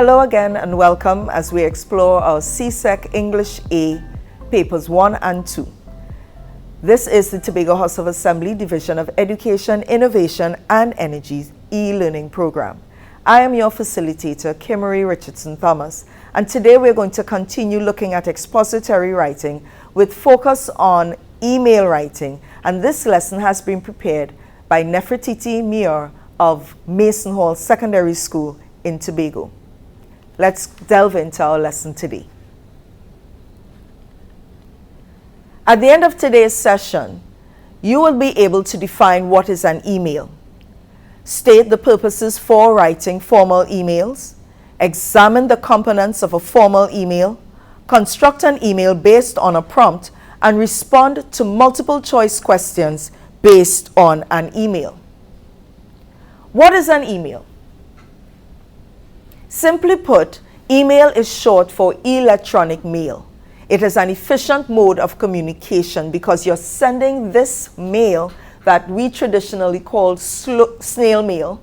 Hello again and welcome as we explore our CSEC English A Papers 1 and 2. This is the Tobago House of Assembly Division of Education, Innovation and Energy's e-learning program. I am your facilitator, Kimarie Richardson Thomas, and today we're going to continue looking at expository writing with focus on email writing, and this lesson has been prepared by Nefertiti Mior of Mason Hall Secondary School in Tobago. Let's delve into our lesson today. At the end of today's session, you will be able to define what is an email, state the purposes for writing formal emails, examine the components of a formal email, construct an email based on a prompt, and respond to multiple choice questions based on an email. What is an email? Simply put, email is short for electronic mail. It is an efficient mode of communication because you're sending this mail that we traditionally call snail mail,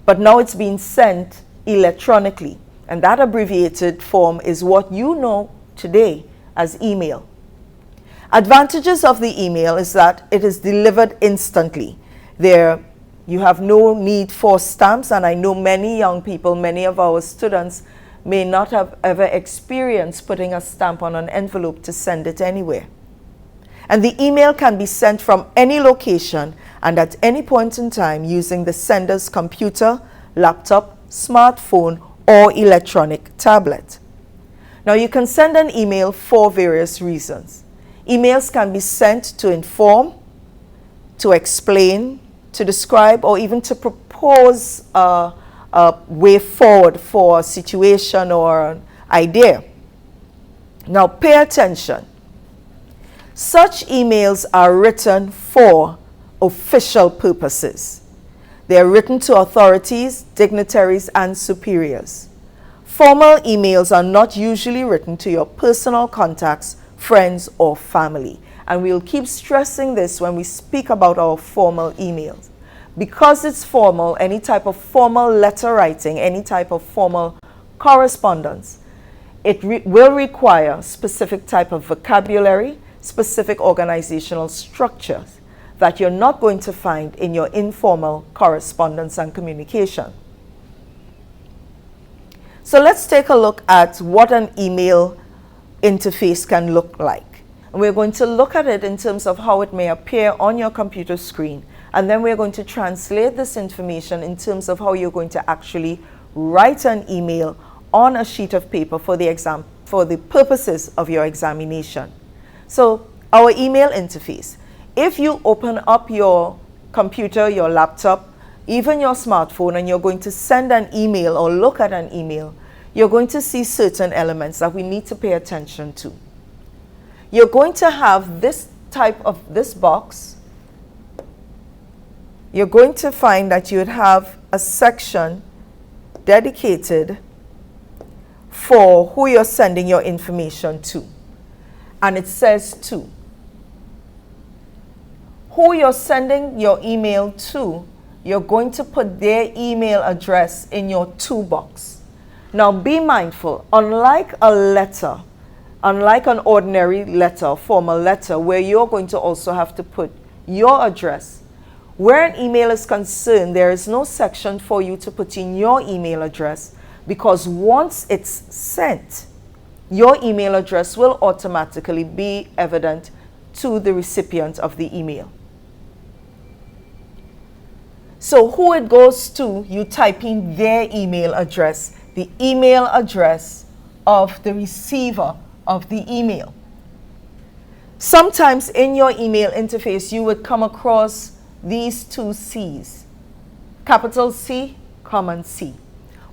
but now it's being sent electronically. And that abbreviated form is what you know today as email. Advantages of the email is that it is delivered instantly. You have no need for stamps, and I know many young people, many of our students may not have ever experienced putting a stamp on an envelope to send it anywhere. And the email can be sent from any location and at any point in time using the sender's computer, laptop, smartphone, or electronic tablet. Now you can send an email for various reasons. Emails can be sent to inform, to explain, to describe, or even to propose a way forward for a situation or an idea. Now pay attention. Such emails are written for official purposes. They are written to authorities, dignitaries, and superiors. Formal emails are not usually written to your personal contacts, friends, or family. And we'll keep stressing this when we speak about our formal emails. Because it's formal, any type of formal letter writing, any type of formal correspondence, it will require specific type of vocabulary, specific organizational structures that you're not going to find in your informal correspondence and communication. So let's take a look at what an email interface can look like. And we're going to look at it in terms of how it may appear on your computer screen. And then we're going to translate this information in terms of how you're going to actually write an email on a sheet of paper for the purposes of your examination. So our email interface. If you open up your computer, your laptop, even your smartphone, and you're going to send an email or look at an email, you're going to see certain elements that we need to pay attention to. You're going to have this box. You're going to find that you would have a section dedicated for who you're sending your information to. And it says to. Who you're sending your email to, you're going to put their email address in your to box. Now be mindful, unlike a letter, unlike an ordinary letter, formal letter, where you're going to also have to put your address, where an email is concerned, there is no section for you to put in your email address, because once it's sent, your email address will automatically be evident to the recipient of the email. So who it goes to, you type in their email address, the email address of the receiver of the email. Sometimes in your email interface, you would come across these two C's, capital C, common C.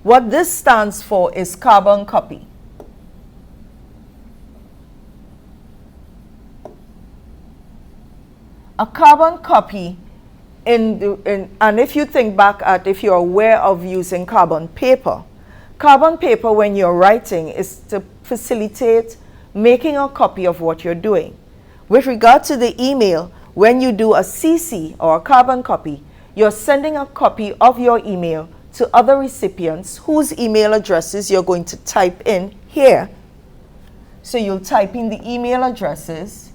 What this stands for is carbon copy. A carbon copy, and if you think back at, if you're aware of using carbon paper when you're writing is to facilitate making a copy of what you're doing. With regard to the email, when you do a CC or a carbon copy, you're sending a copy of your email to other recipients whose email addresses you're going to type in here. So you'll type in the email addresses.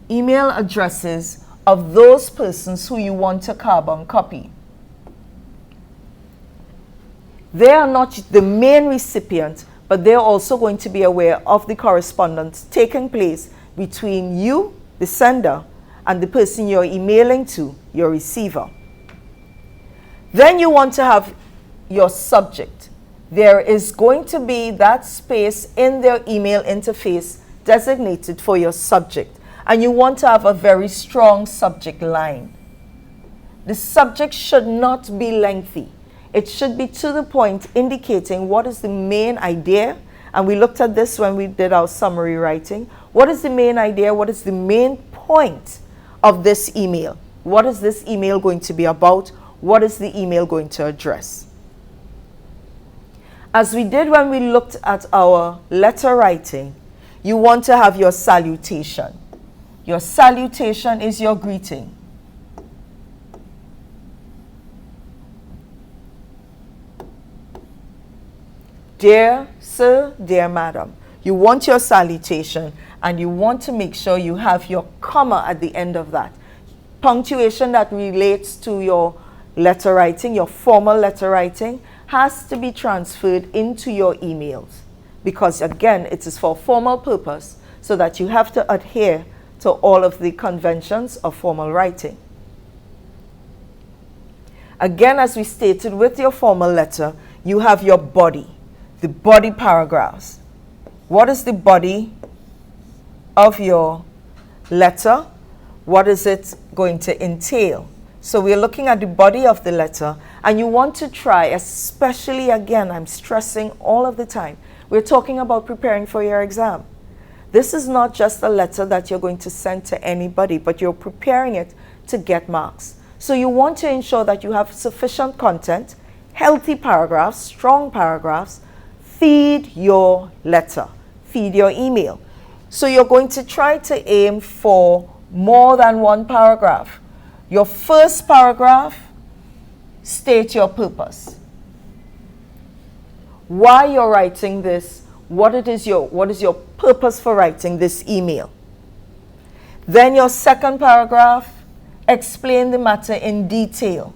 Email addresses of those persons who you want to carbon copy. They are not the main recipient, but they're also going to be aware of the correspondence taking place between you, the sender, and the person you're emailing to, your receiver. Then you want to have your subject. There is going to be that space in their email interface designated for your subject. And you want to have a very strong subject line. The subject should not be lengthy. It should be to the point, indicating what is the main idea. And we looked at this when we did our summary writing. What is the main idea? What is the main point of this email? What is this email going to be about? What is the email going to address? As we did when we looked at our letter writing, you want to have your salutation. Your salutation is your greeting. Dear sir, dear madam. You want your salutation, and you want to make sure you have your comma at the end of that. Punctuation that relates to your letter writing, your formal letter writing, has to be transferred into your emails. Because again, it is for formal purpose, so that you have to adhere to all of the conventions of formal writing. Again, as we stated with your formal letter, you have your body, the body paragraphs. What is the body of your letter? What is it going to entail? So we're looking at the body of the letter, and you want to try, especially again, I'm stressing all of the time, we're talking about preparing for your exam. This is not just a letter that you're going to send to anybody, but you're preparing it to get marks. So you want to ensure that you have sufficient content, healthy paragraphs, strong paragraphs. Feed your letter, feed your email. So you're going to try to aim for more than one paragraph. Your first paragraph, state your purpose. Why you're writing this, what is your purpose for writing this email. Then your second paragraph, explain the matter in detail.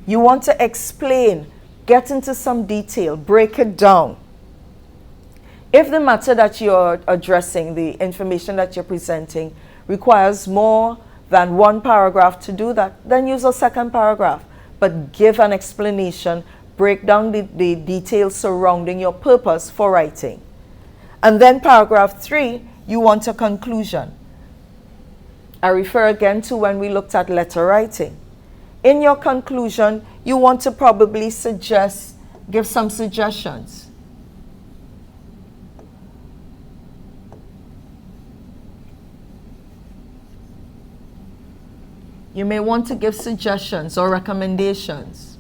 You want to explain, get into some detail, break it down. If the matter that you're addressing, the information that you're presenting, requires more than one paragraph to do that, then use a second paragraph. But give an explanation, break down the details surrounding your purpose for writing. And then paragraph 3, you want a conclusion. I refer again to when we looked at letter writing. In your conclusion, you want to probably give some suggestions. You may want to give suggestions or recommendations.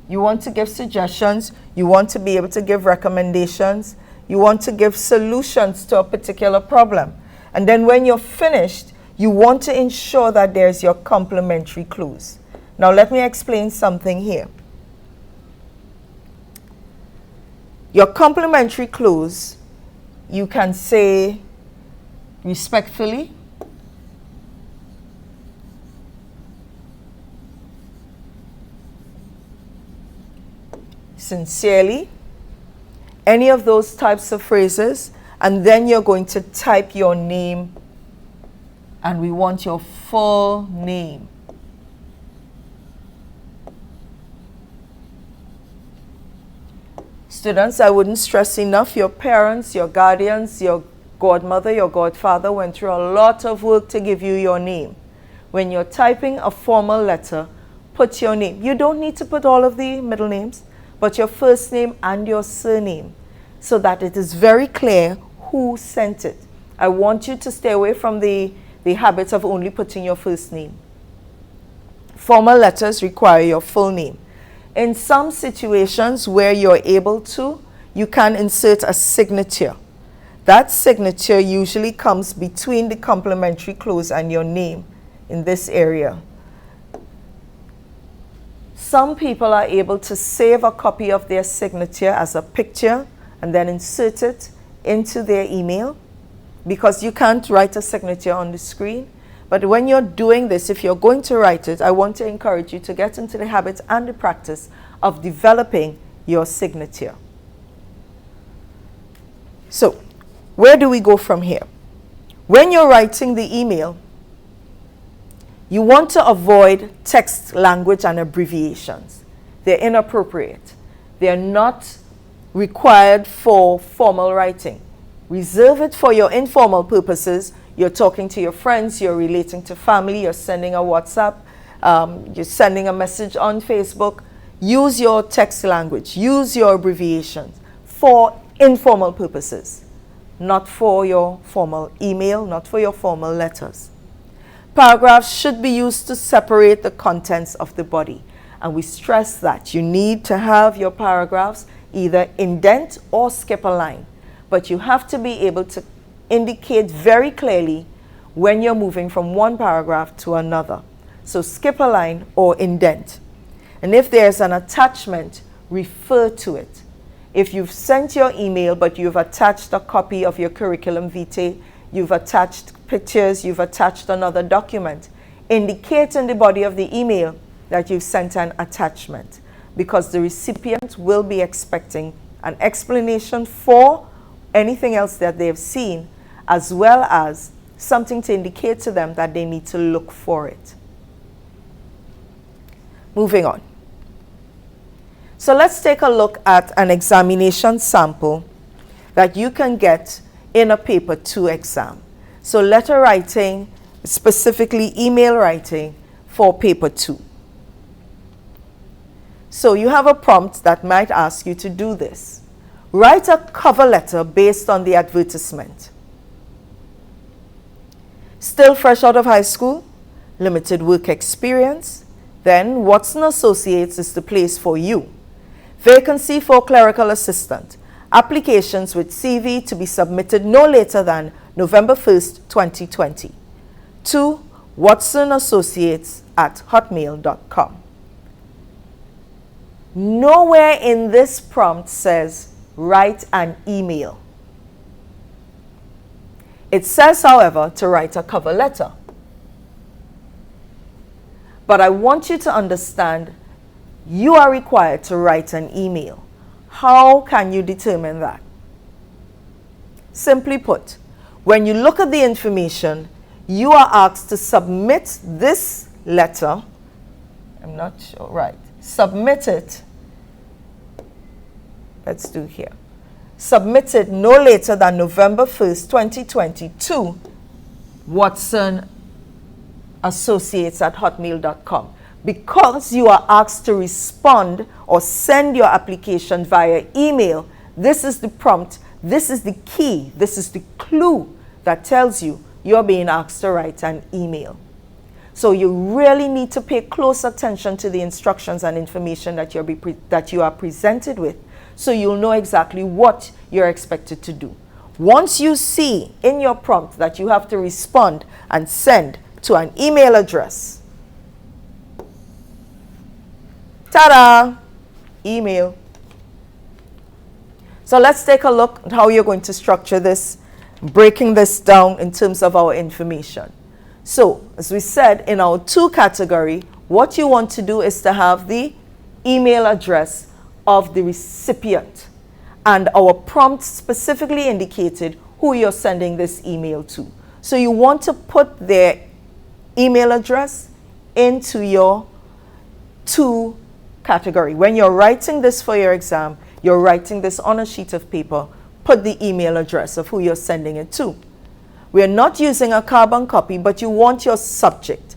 You want to give suggestions, you want to be able to give recommendations, you want to give solutions to a particular problem. And then when you're finished, you want to ensure that there's your complementary clues. Now let me explain something here. Your complementary clues, you can say respectfully, sincerely, any of those types of phrases, and then you're going to type your name, and we want your full name. Students, I wouldn't stress enough, your parents, your guardians, your godmother, your godfather went through a lot of work to give you your name. When you're typing a formal letter, put your name. You don't need to put all of the middle names, but your first name and your surname, so that it is very clear who sent it. I want you to stay away from the the habit of only putting your first name. Formal letters require your full name. In some situations where you're able to, you can insert a signature. That signature usually comes between the complimentary close and your name in this area. Some people are able to save a copy of their signature as a picture and then insert it into their email, because you can't write a signature on the screen. But when you're doing this, if you're going to write it, I want to encourage you to get into the habit and the practice of developing your signature. So, where do we go from here? When you're writing the email, you want to avoid text, language, and abbreviations. They're inappropriate. They're not required for formal writing. Reserve it for your informal purposes. You're talking to your friends, you're relating to family, you're sending a WhatsApp, you're sending a message on Facebook. Use your text language, use your abbreviations for informal purposes, not for your formal email, not for your formal letters. Paragraphs should be used to separate the contents of the body. And we stress that you need to have your paragraphs either indent or skip a line. But you have to be able to indicate very clearly when you're moving from one paragraph to another. So skip a line or indent. And if there's an attachment, refer to it. If you've sent your email but you've attached a copy of your curriculum vitae, you've attached pictures, you've attached another document, indicate in the body of the email that you've sent an attachment, because the recipient will be expecting an explanation for anything else that they've seen, as well as something to indicate to them that they need to look for it. Moving on. So let's take a look at an examination sample that you can get in a paper 2 exam. So letter writing, specifically email writing for paper 2. So you have a prompt that might ask you to do this. Write a cover letter based on the advertisement. Still fresh out of high school, limited work experience, then Watson Associates is the place for you. Vacancy for clerical assistant. Applications with CV to be submitted no later than November 1st, 2020. To watsonassociates@hotmail.com. Nowhere in this prompt says write an email. It says, however, to write a cover letter. But I want you to understand you are required to write an email. How can you determine that? Simply put, when you look at the information, you are asked to submit this letter. I'm not sure, right. Submit it. Let's do here. Submit it no later than November 1st, 2022, watsonassociates@hotmail.com. Because you are asked to respond or send your application via email, this is the prompt, this is the key, this is the clue that tells you you're being asked to write an email. So you really need to pay close attention to the instructions and information that you are presented with, so you'll know exactly what you're expected to do. Once you see in your prompt that you have to respond and send to an email address, ta-da! Email. So let's take a look at how you're going to structure this, breaking this down in terms of our information. So, as we said, in our 2 category, what you want to do is to have the email address of the recipient. And our prompt specifically indicated who you're sending this email to. So you want to put their email address into your 2 category. When you're writing this for your exam, you're writing this on a sheet of paper, put the email address of who you're sending it to. We're not using a carbon copy, but you want your subject.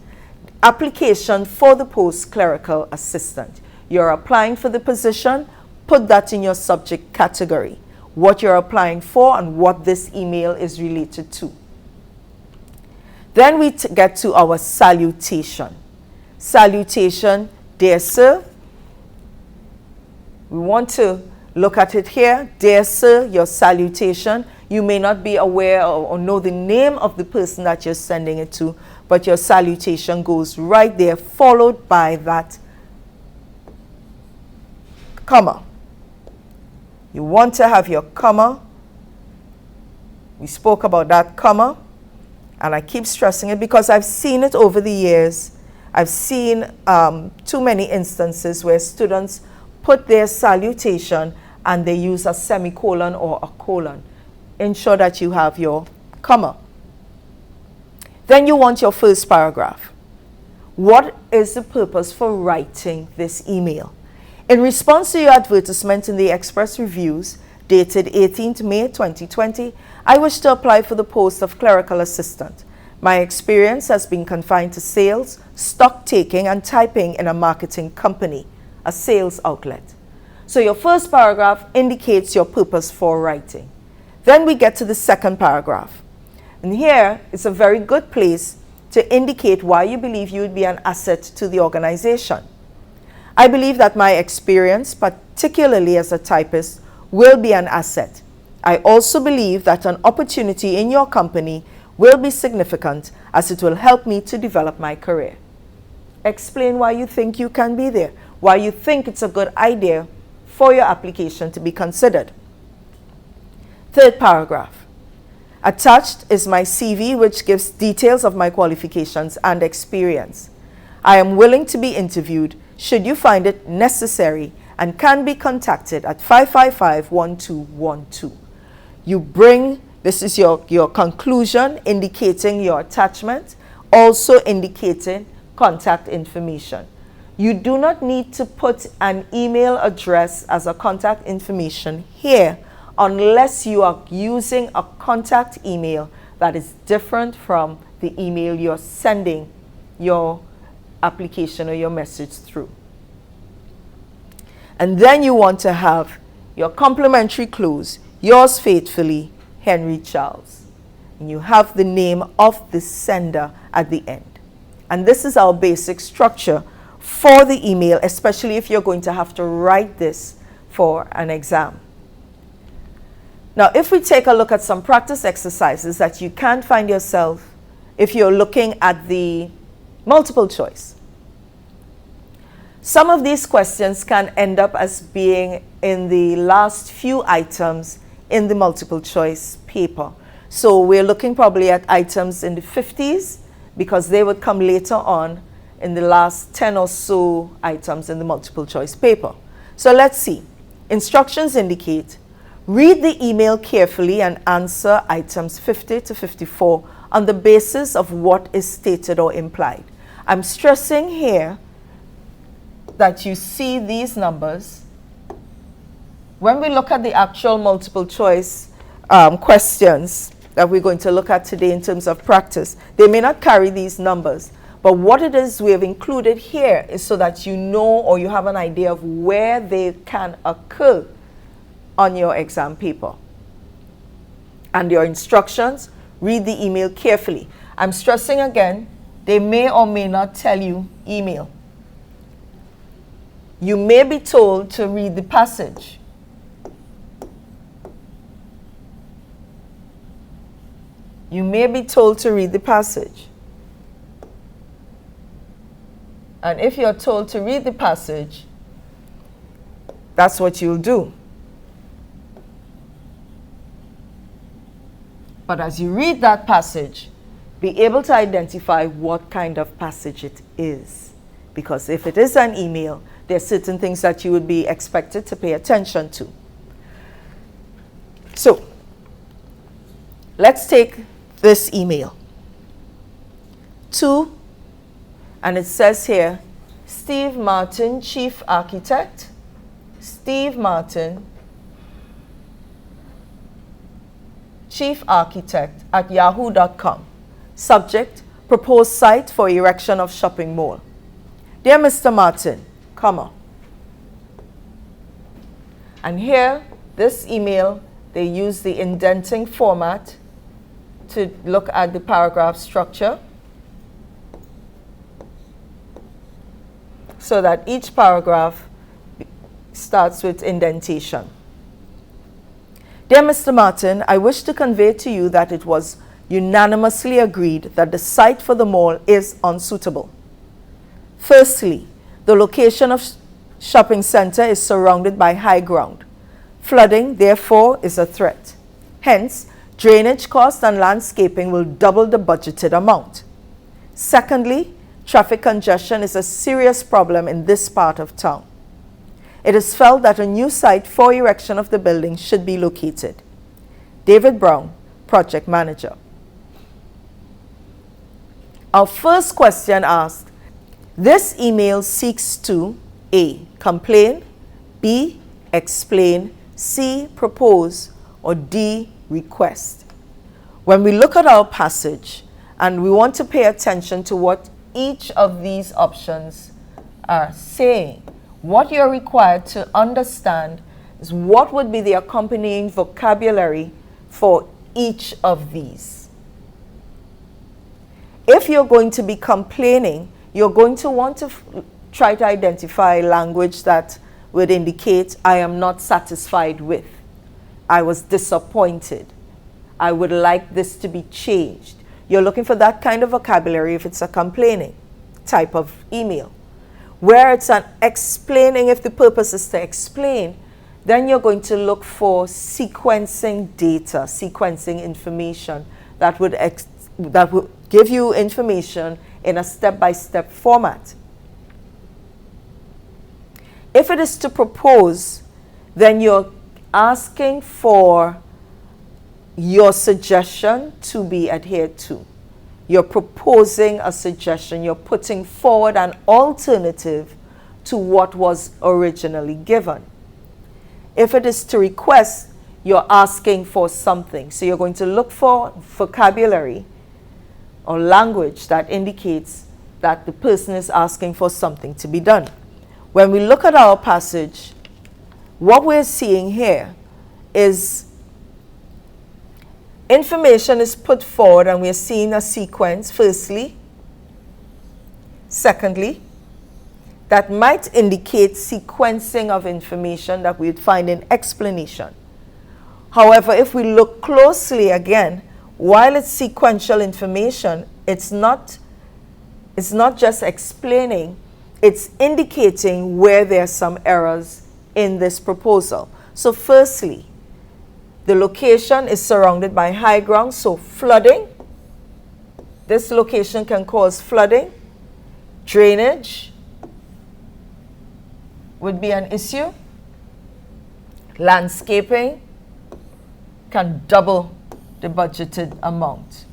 Application for the post clerical assistant. You're applying for the position, put that in your subject category. What you're applying for and what this email is related to. Then we get to our salutation. Salutation, dear sir. We want to look at it here. Dear sir, your salutation. You may not be aware or know the name of the person that you're sending it to, but your salutation goes right there, followed by that comma. You want to have your comma. We spoke about that comma, and I keep stressing it because I've seen it over the years. I've seen too many instances where students put their salutation and they use a semicolon or a colon. Ensure that you have your comma. Then you want your first paragraph. What is the purpose for writing this email? In response to your advertisement in the Express Reviews, dated 18th May 2020, I wish to apply for the post of clerical assistant. My experience has been confined to sales, stock taking, and typing in a marketing company, a sales outlet. So your first paragraph indicates your purpose for writing. Then we get to the second paragraph. And here is a very good place to indicate why you believe you would be an asset to the organization. I believe that my experience, particularly as a typist, will be an asset. I also believe that an opportunity in your company will be significant as it will help me to develop my career. Explain why you think you can be there, why you think it's a good idea for your application to be considered. Third paragraph. Attached is my CV, which gives details of my qualifications and experience. I am willing to be interviewed should you find it necessary and can be contacted at 555-1212. You bring, this is your conclusion indicating your attachment, also indicating contact information. You do not need to put an email address as a contact information here unless you are using a contact email that is different from the email you're sending your application or your message through. And then you want to have your complimentary close, yours faithfully, Henry Charles. And you have the name of the sender at the end. And this is our basic structure for the email, especially if you're going to have to write this for an exam. Now, if we take a look at some practice exercises that you can find yourself if you're looking at the multiple choice. Some of these questions can end up as being in the last few items in the multiple choice paper. So we're looking probably at items in the 50s because they would come later on in the last 10 or so items in the multiple choice paper. So let's see. Instructions indicate, read the email carefully and answer items 50 to 54 on the basis of what is stated or implied. I'm stressing here that you see these numbers. When we look at the actual multiple choice questions that we're going to look at today in terms of practice, they may not carry these numbers. But what it is we have included here is so that you know or you have an idea of where they can occur on your exam paper. And your instructions, read the email carefully. I'm stressing again, they may or may not tell you email. You may be told to read the passage. You may be told to read the passage. And if you're told to read the passage, that's what you'll do. But as you read that passage, be able to identify what kind of passage it is. Because if it is an email, there are certain things that you would be expected to pay attention to. So, let's take this email. To, and it says here, Steve Martin, Chief Architect. Steve Martin, Chief Architect at yahoo.com. Subject, proposed site for erection of shopping mall. Dear Mr. Martin, comma. And here, this email, they use the indenting format to look at the paragraph structure so that each paragraph starts with indentation. Dear Mr. Martin, I wish to convey to you that it was unanimously agreed that the site for the mall is unsuitable. Firstly, the location of shopping center is surrounded by high ground. Flooding, therefore, is a threat. Hence, drainage costs and landscaping will double the budgeted amount. Secondly, traffic congestion is a serious problem in this part of town. It is felt that a new site for erection of the building should be located. David Brown, Project Manager. Our first question asked, this email seeks to A. Complain, B. Explain, C. Propose, or D. Request. When we look at our passage and we want to pay attention to what each of these options are saying, what you're required to understand is what would be the accompanying vocabulary for each of these. If you're going to be complaining, you're going to want to try to identify language that would indicate I am not satisfied with. I was disappointed. I would like this to be changed. You're looking for that kind of vocabulary if it's a complaining type of email. Where it's an explaining, if the purpose is to explain, then you're going to look for sequencing data, sequencing information that would give you information in a step-by-step format. If it is to propose, then you're asking for your suggestion to be adhered to. You're proposing a suggestion. You're putting forward an alternative to what was originally given. If it is to request, you're asking for something. So you're going to look for vocabulary or language that indicates that the person is asking for something to be done. When we look at our passage, what we're seeing here is information is put forward and we're seeing a sequence, firstly. Secondly, that might indicate sequencing of information that we'd find in explanation. However, if we look closely again, while it's sequential information, it's not just explaining, it's indicating where there are some errors in this proposal. So firstly, the location is surrounded by high ground, so flooding. This location can cause flooding. Drainage would be an issue. Landscaping can double the budgeted amount.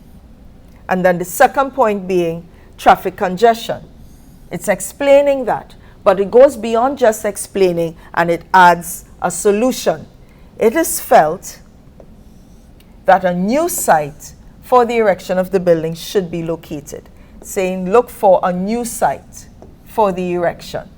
And then the second point being traffic congestion. It's explaining that, but it goes beyond just explaining and it adds a solution. It is felt that a new site for the erection of the building should be located, saying look for a new site for the erection.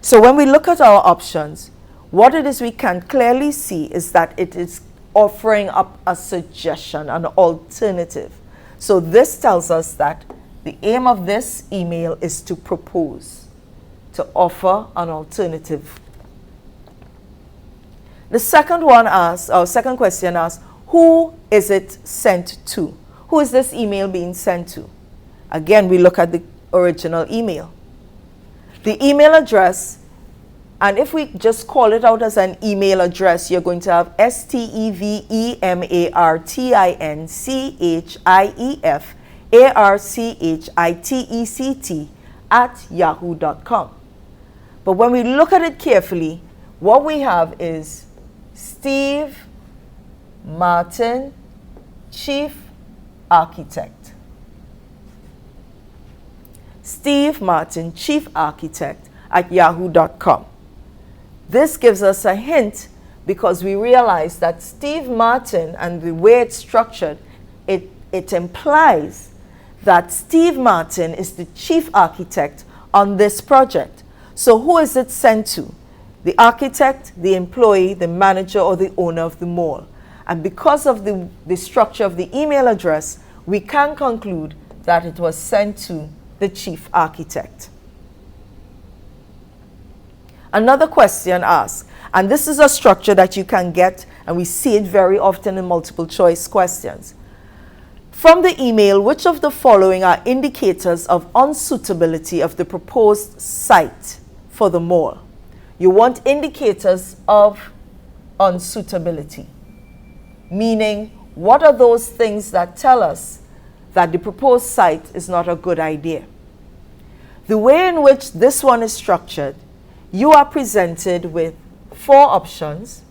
So when we look at our options, what it is we can clearly see is that it is offering up a suggestion, an alternative. So this tells us that the aim of this email is to propose, to offer an alternative. The second one asks, our second question asks, who is it sent to? Who is this email being sent to? Again, we look at the original email. The email address, and if we just call it out as an email address, you're going to have stevemarchiefarchitect@yahoo.com. But when we look at it carefully, what we have is Steve Martin, Chief Architect. Steve Martin, Chief Architect @yahoo.com. This gives us a hint because we realize that Steve Martin and the way it's structured, it implies that Steve Martin is the chief architect on this project. So who is it sent to? The architect, the employee, the manager, or the owner of the mall? And because of the structure of the email address, we can conclude that it was sent to the chief architect. Another question asks, and this is a structure that you can get, and we see it very often in multiple choice questions. From the email, which of the following are indicators of unsuitability of the proposed site for the mall? You want indicators of unsuitability, meaning what are those things that tell us that the proposed site is not a good idea? The way in which this one is structured, you are presented with 4 options,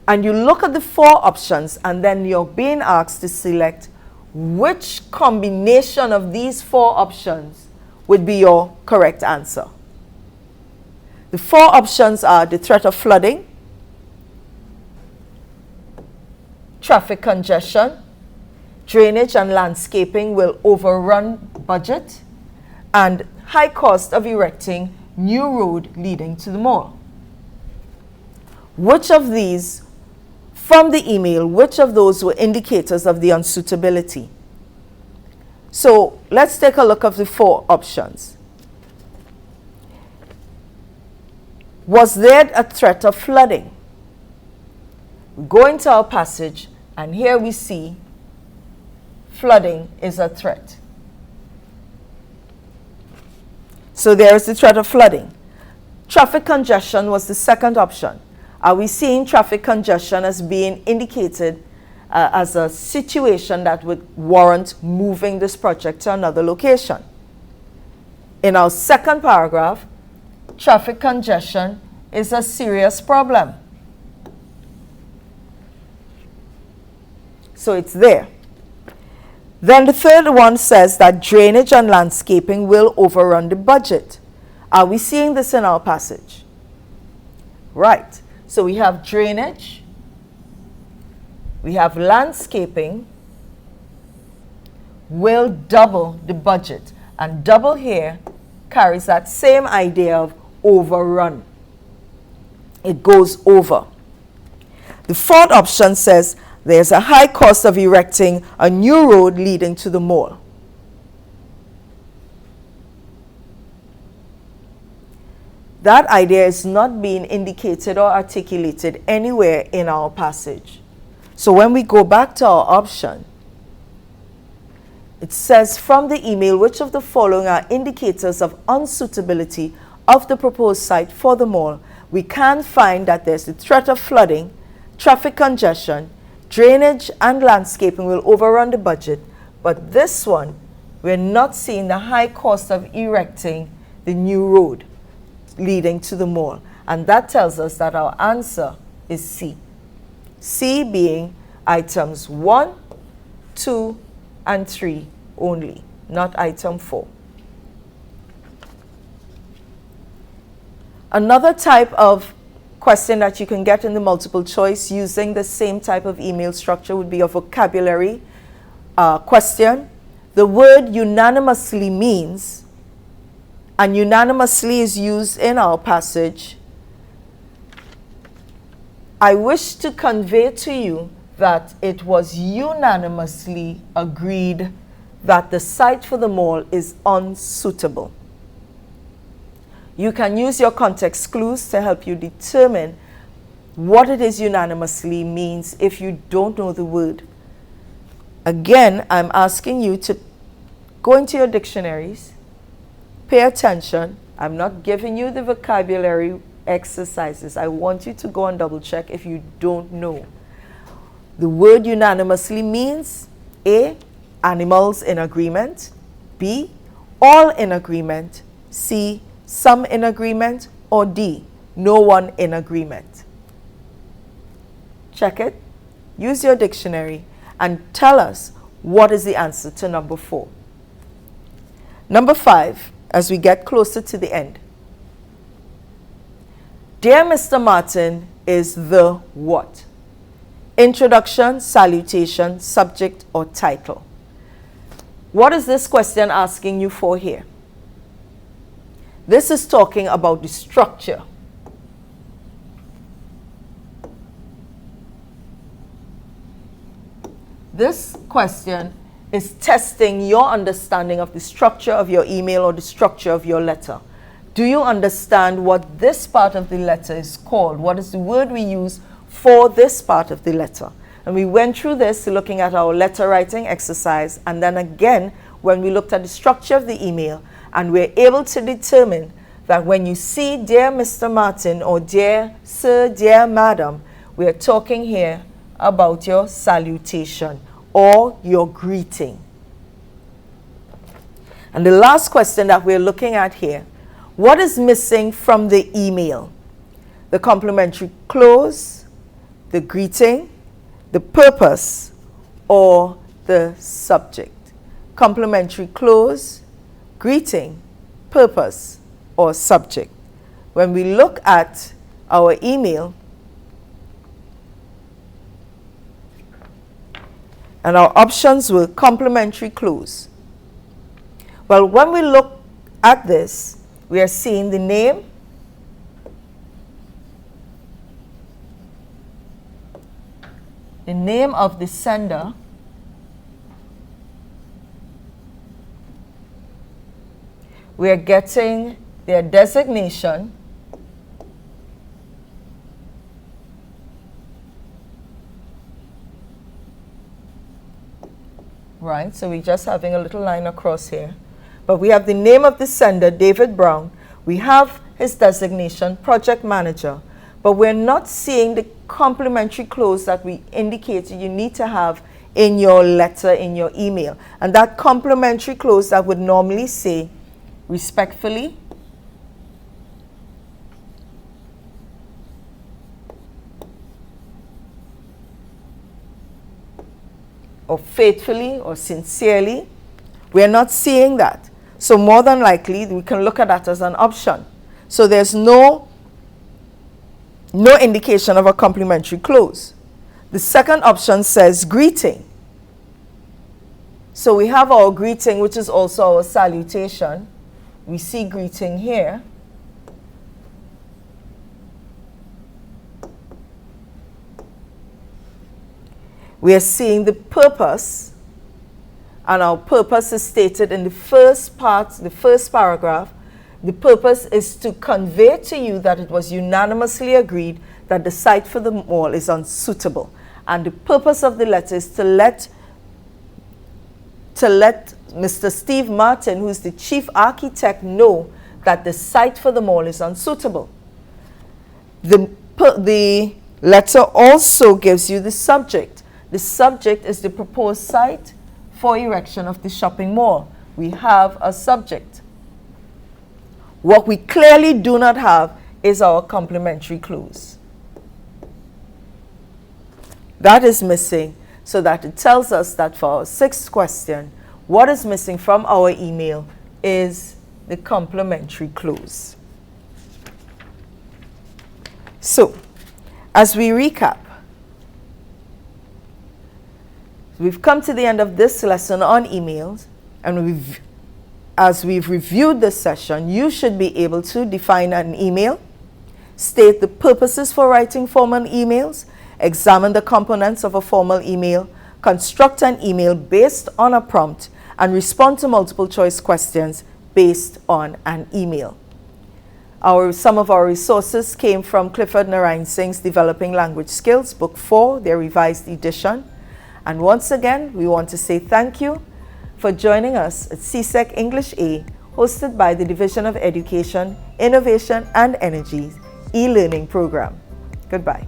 and you look at the 4 options, and then you're being asked to select which combination of these 4 options would be your correct answer. The 4 options are the threat of flooding, traffic congestion, drainage and landscaping will overrun budget, and high cost of erecting new road leading to the mall. Which of these, from the email, which of those were indicators of the unsuitability? So let's take a look at the 4 options. Was there a threat of flooding? We go into our passage, and here we see flooding is a threat. So there is the threat of flooding. Traffic congestion was the second option. Are we seeing traffic congestion as being indicated as a situation that would warrant moving this project to another location? In our second paragraph, traffic congestion is a serious problem. So it's there. Then the third one says that drainage and landscaping will overrun the budget. Are we seeing this in our passage? Right. So we have drainage, we have landscaping, will double the budget. And double here carries that same idea of overrun. It goes over. The fourth option says there's a high cost of erecting a new road leading to the mall. That idea is not being indicated or articulated anywhere in our passage. So when we go back to our option, it says from the email, which of the following are indicators of unsuitability of the proposed site for the mall? We can find that there's the threat of flooding, traffic congestion, drainage and landscaping will overrun the budget, but this one, we're not seeing the high cost of erecting the new road leading to the mall. And that tells us that our answer is C. C being items 1, 2, and 3 only, not item 4. Another type of question that you can get in the multiple choice using the same type of email structure would be a vocabulary question. The word unanimously means, and unanimously is used in our passage, I wish to convey to you that it was unanimously agreed that the site for the mall is unsuitable. You can use your context clues to help you determine what it is unanimously means if you don't know the word. Again, I'm asking you to go into your dictionaries, pay attention. I'm not giving you the vocabulary exercises. I want you to go and double check if you don't know. The word unanimously means A, animals in agreement, B, all in agreement, C, some in agreement, or D, no one in agreement. Check it, use your dictionary, and tell us what is the answer to number 4. Number 5, as we get closer to the end. Dear Mr. Martin is the what? Introduction, salutation, subject, or title. What is this question asking you for here? This is talking about the structure. This question is testing your understanding of the structure of your email or the structure of your letter. Do you understand what this part of the letter is called? What is the word we use for this part of the letter? And we went through this looking at our letter writing exercise, and then again when we looked at the structure of the email, and we're able to determine that when you see dear Mr. Martin or dear sir, dear madam, we're talking here about your salutation or your greeting. And the last question that we're looking at here, what is missing from the email? The complimentary close, the greeting, the purpose, or the subject. Complimentary close, greeting, purpose, or subject. When we look at our email, and our options were complimentary close. Well, when we look at this, we are seeing the name, of the sender, we are getting their designation, right? So we're just having a little line across here. But we have the name of the sender, David Brown. We have his designation, project manager. But we're not seeing the complimentary close that we indicated you need to have in your letter, in your email. And that complimentary close that would normally say, respectfully, or faithfully, or sincerely. We're not seeing that. So more than likely, we can look at that as an option. So there's no indication of a complimentary close. The second option says greeting. So we have our greeting, which is also our salutation. We see greeting here. We are seeing the purpose, and our purpose is stated in the first part, the first paragraph. The purpose is to convey to you that it was unanimously agreed that the site for the mall is unsuitable. And the purpose of the letter is to let Mr. Steve Martin, who is the chief architect, know that the site for the mall is unsuitable. The letter also gives you the subject. The subject is the proposed site for erection of the shopping mall. We have a subject. What we clearly do not have is our complimentary close. That is missing, so that it tells us that for our sixth question, what is missing from our email is the complimentary close. So, as we recap, we've come to the end of this lesson on emails, and as we've reviewed this session, you should be able to define an email, state the purposes for writing formal emails, examine the components of a formal email, construct an email based on a prompt, and respond to multiple choice questions based on an email. Some of our resources came from Clifford Narayan Singh's Developing Language Skills, Book 4, their revised edition. And once again, we want to say thank you for joining us at CSEC English A, hosted by the Division of Education, Innovation and Energy e-learning program. Goodbye.